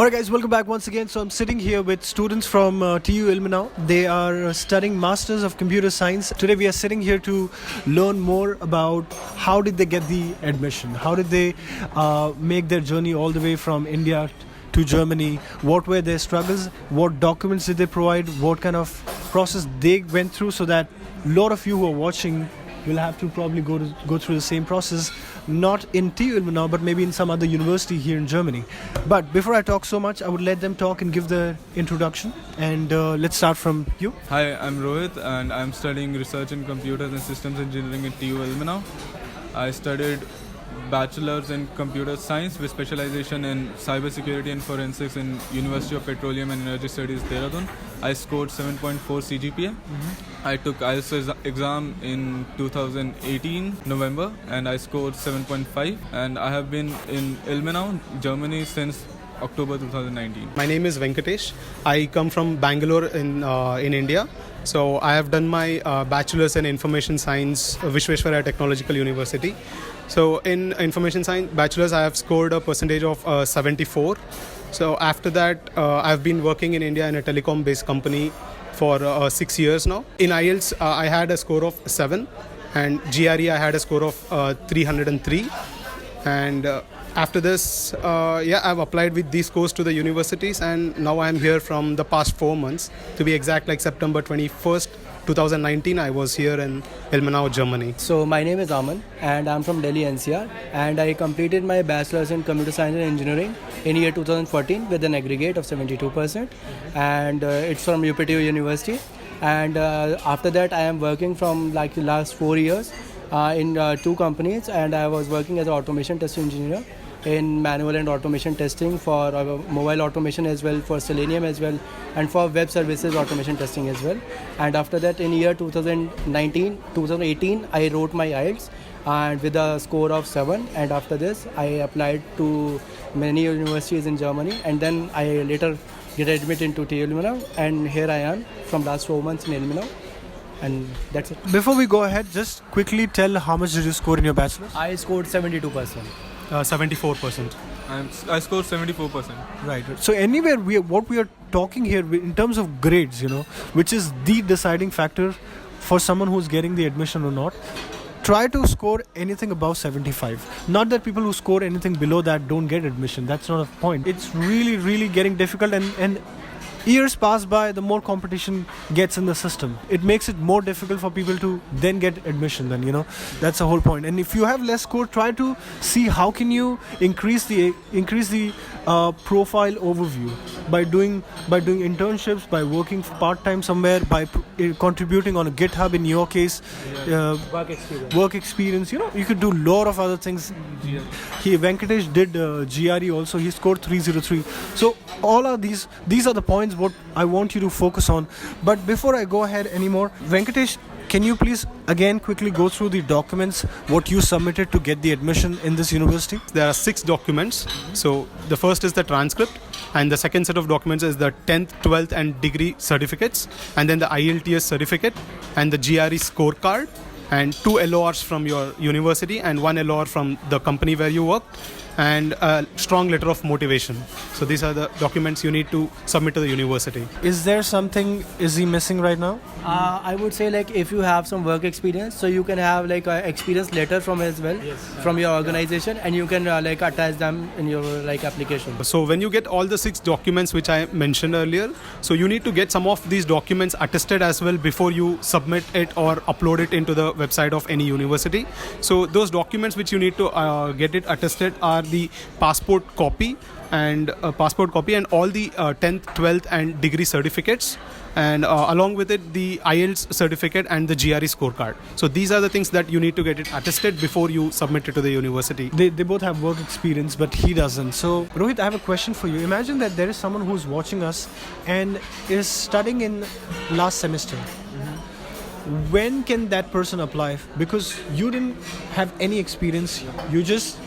Alright guys, welcome back once again. So I'm sitting here with students from TU Ilmenau. They are studying Masters of Computer Science. Today we are sitting here to learn more about how did they get the admission, how did they make their journey all the way from India to Germany, what were their struggles, what documents did they provide, what kind of process they went through, so that a lot of you who are watching will have to probably go through the same process, not in TU Ilmenau, but maybe in some other university here in Germany. But before I talk so much, I would let them talk and give the introduction. And let's start from you. Hi, I'm Rohit, and I'm studying Research in Computers and Systems Engineering at TU Ilmenau. I studied Bachelor's in Computer Science with specialization in Cybersecurity and Forensics in University of Petroleum and Energy Studies, Dehradun. I scored 7.4 CGPA. I took IELTS exam in 2018 November, and I scored 7.5. And I have been in Ilmenau, Germany since October 2019. My name is Venkatesh. I come from Bangalore in India. So I have done my bachelor's in information science, Vishweshwaraya Technological University. So in information science bachelor's, I have scored a percentage of 74. So after that, I've been working in India in a telecom-based company for 6 years now. In IELTS, I had a score of 7, and GRE I had a score of 303. And after this, I've applied with these scores to the universities, and now I'm here from the past 4 months. To be exact, like September 21st, 2019, I was here in Ilmenau, Germany. So my name is Aman, and I'm from Delhi NCR, and I completed my Bachelor's in Computer Science and Engineering in year 2014 with an aggregate of 72%, and it's from UPTU University. And after that, I am working from like the last 4 years in 2 companies, and I was working as an automation test engineer in manual and automation testing for mobile automation as well, for Selenium as well, and for web services automation testing as well. And after that, in year 2018, I wrote my IELTS and with a score of 7. And after this, I applied to many universities in Germany, and then I later get admitted into TU Ilmenau, and here I am from last 4 months in Ilmenau. And that's it. Before we go ahead, just quickly tell how much did you score in your bachelor's? I scored 72%. 74%. I scored 74%. Right. So anywhere what we are talking here in terms of grades, which is the deciding factor for someone who's getting the admission or not, try to score anything above 75. Not that people who score anything below that don't get admission. That's not a point. It's really, really getting difficult, and years pass by, the more competition gets in the system. It makes it more difficult for people to then get admission then, That's the whole point. And if you have less score, try to see how can you increase the profile overview by doing internships, by working part-time somewhere, by contributing on a GitHub in your case, work experience. You could do a lot of other things. Venkatesh did GRE also. He scored 303. So all of these are the points what I want you to focus on. But before I go ahead anymore, Venkatesh, can you please again quickly go through the documents what you submitted to get the admission in this university? There are 6 documents. So the first is the transcript, and the second set of documents is the 10th, 12th and degree certificates, and then the IELTS certificate and the GRE scorecard, and 2 LORs from your university and 1 LOR from the company where you work, and a strong letter of motivation. So these are the documents you need to submit to the university. Is there something is he missing right now? I would say like if you have some work experience, so you can have like an experience letter from as well, from your organization, and you can like attach them in your like application. So when you get all the 6 documents which I mentioned earlier, so you need to get some of these documents attested as well before you submit it or upload it into the website of any university. So those documents which you need to get it attested are the passport copy and all the 10th, 12th and degree certificates, and along with it the IELTS certificate and the GRE scorecard. So these are the things that you need to get it attested before you submit it to the university. They both have work experience, but he doesn't. So Rohit, I have a question for you. Imagine that there is someone who's watching us and is studying in last semester. When can that person apply? Because you didn't have any experience, you just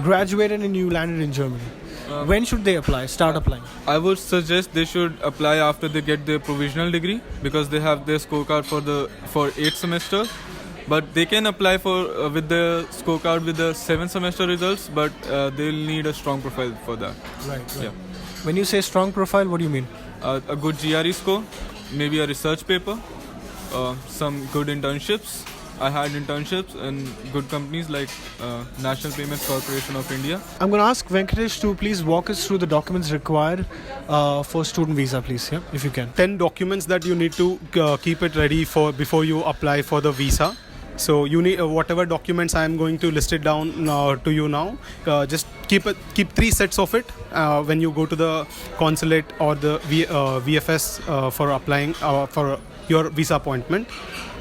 graduated and you landed in Germany. When should they start applying? I would suggest they should apply after they get their provisional degree, because they have their scorecard for 8 semesters. But they can apply for with the scorecard with the 7th semester results, but they'll need a strong profile for that. Right. Yeah. When you say strong profile, what do you mean? A good GRE score, maybe a research paper, some good internships. I had internships in good companies like National Payments Corporation of India. I'm going to ask Venkatesh to please walk us through the documents required for student visa, please, yeah, if you can. 10 documents that you need to keep it ready for before you apply for the visa. So you need whatever documents I am going to list it down to you now. Just keep 3 sets of it when you go to the consulate or the VFS for applying for your visa appointment.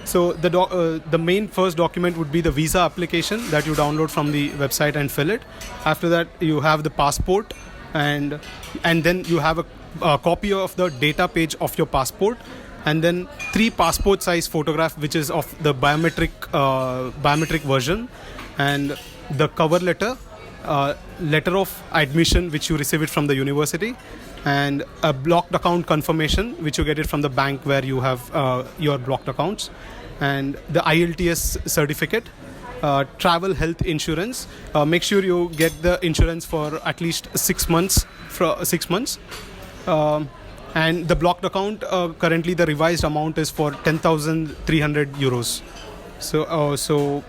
So the main first document would be the visa application that you download from the website and fill it. After that, you have the passport, and then you have a copy of the data page of your passport, and then 3 passport size photograph, which is of the biometric version, and the cover letter, letter of admission which you receive it from the university, and a blocked account confirmation which you get it from the bank where you have your blocked accounts, and the IELTS certificate, travel health insurance. Make sure you get the insurance for at least 6 months. And the blocked account, currently the revised amount is for 10,300 euros. So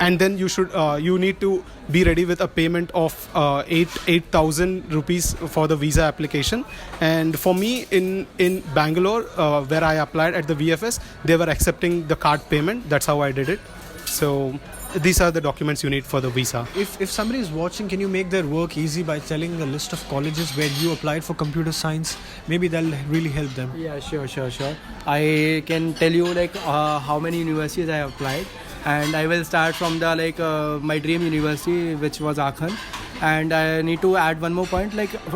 and then you need to be ready with a payment of 8,000 rupees for the visa application. And for me in Bangalore, where I applied at the VFS, they were accepting the card payment. That's how I did it. So these are the documents you need for the visa. If somebody is watching, can you make their work easy by telling a list of colleges where you applied for computer science? Maybe that'll really help them. Yeah, sure. I can tell you how many universities I have applied, and I will start from the my dream university, which was Aachen. And I need to add one more point.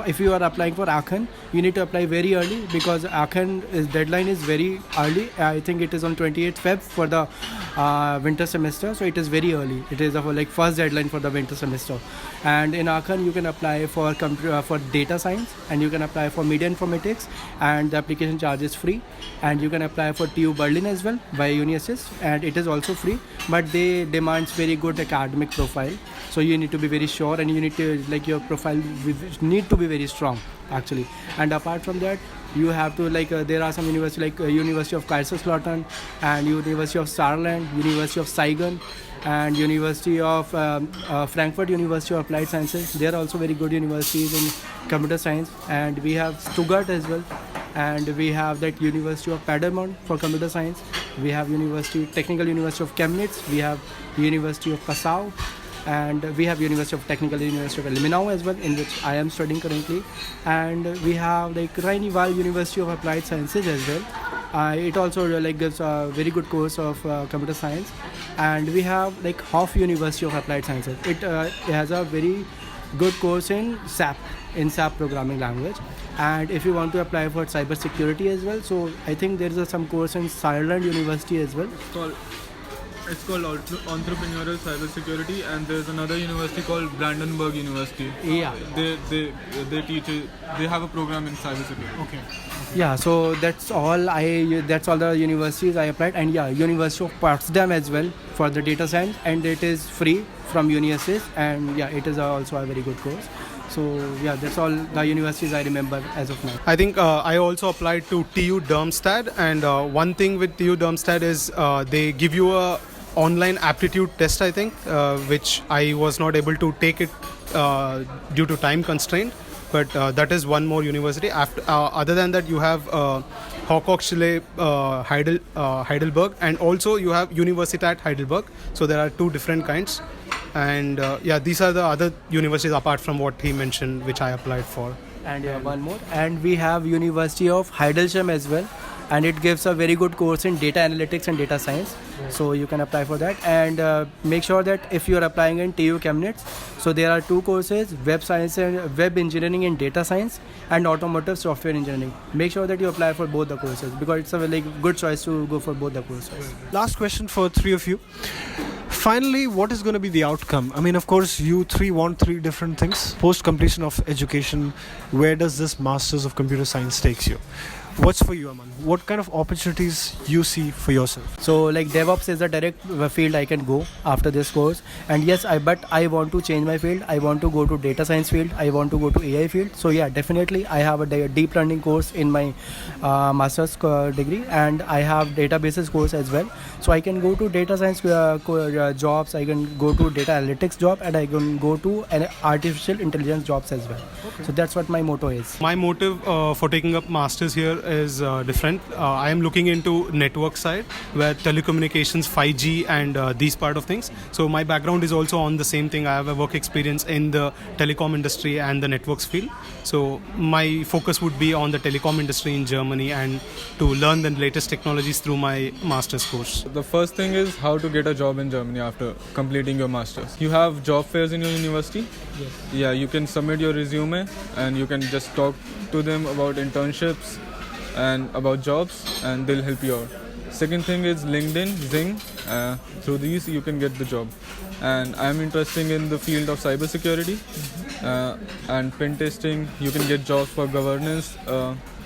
If you are applying for Aachen, you need to apply very early, because Aachen's deadline is very early. I think it is on 28th Feb for the winter semester, so it is very early. It is the first deadline for the winter semester. And in Aachen, you can apply for data science, and you can apply for media informatics, and the application charge is free. And you can apply for TU Berlin as well by UniAssist, and it is also free, but they demands very good academic profile. So you need to be very sure, and you need to your profile need to be very strong actually. And apart from that, you have to there are some universities University of Kaiserslautern, and University of Saarland, University of Siegen, and University of Frankfurt University of Applied Sciences. They are also very good universities in computer science. And we have Stuttgart as well, and we have that University of Paderborn for computer science. We have Technical University of Chemnitz. We have University of Passau. And we have Technical University of Ilmenau as well, in which I am studying currently. And we have Rhein-Waal University of Applied Sciences as well. It also gives a very good course of computer science. And we have Hof University of Applied Sciences. It has a very good course in SAP programming language. And if you want to apply for cyber security as well, so I think there is some course in Saarland University as well. It's called Entrepreneurial Cybersecurity, and there's another university called Brandenburg University. Yeah. They teach it. They have a program in cybersecurity. Okay. Yeah, so that's all the universities I applied. And yeah, University of Potsdam as well for the data science, and it is free from UniAssist, and yeah, it is also a very good course. So yeah, that's all the universities I remember as of now. I think I also applied to TU Darmstadt, and one thing with TU Darmstadt is they give you a online aptitude test, I think, which I was not able to take it due to time constraint. But that is one more university. Other than that, you have Hochschule Heidelberg, and also you have Universität Heidelberg. So there are 2 different kinds. And these are the other universities apart from what he mentioned, which I applied for. And one more. And we have University of Heidelberg as well. And it gives a very good course in data analytics and data science. So you can apply for that. And make sure that if you are applying in TU Chemnitz, so there are 2 courses, web science and web engineering and data science, and automotive software engineering. Make sure that you apply for both the courses, because it's a really good choice to go for both the courses. Last question for 3 of you. Finally, what is going to be the outcome? I mean, of course, you 3 want 3 different things. Post completion of education, where does this Masters of Computer Science takes you? what's for you, Aman? What kind of opportunities you see for yourself? So like DevOps is the direct field I can go after this course, and yes, but I want to change my field. I want to go to data science field. I want to go to AI field. So yeah, definitely I have a deep learning course in my master's degree, and I have databases course as well. So I can go to data science jobs. I can go to data analytics job, and I can go to an artificial intelligence jobs as well. Okay. So that's what my motto is. My motive for taking up masters here is different. I am looking into network side, where telecommunications, 5G, and these part of things. So my background is also on the same thing. I have a work experience in the telecom industry and the networks field. So my focus would be on the telecom industry in Germany and to learn the latest technologies through my master's course. The first thing is how to get a job in Germany after completing your masters. You have job fairs in your university. Yes. Yeah, you can submit your resume and you can just talk to them about internships and about jobs, and they'll help you out. Second thing is LinkedIn, Zing. Through these you can get the job. And I'm interested in the field of cybersecurity and pen testing. You can get jobs for governance,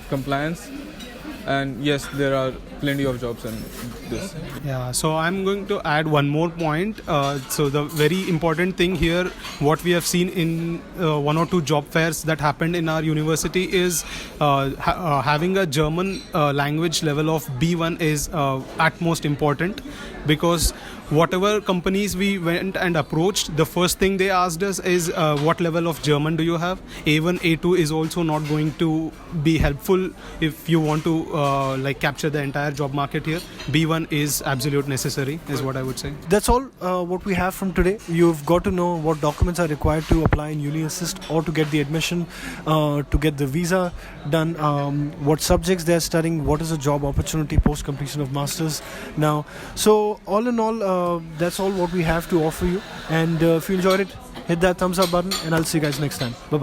compliance, and yes, there are plenty of jobs in this. Yeah, so I'm going to add one more point. So the very important thing here, what we have seen in one or two job fairs that happened in our university is having a German language level of B1 is at most important, because whatever companies we went and approached, the first thing they asked us is what level of German do you have? A1, A2 is also not going to be helpful if you want to capture the entire job market here. B1 is absolute necessary, is what I would say. That's all what we have from today. You've got to know what documents are required to apply in Uni Assist or to get the admission, to get the visa done, what subjects they're studying, what is the job opportunity post completion of masters now. So all in all, that's all what we have to offer you. And if you enjoyed it, hit that thumbs up button, and I'll see you guys next time. Bye bye.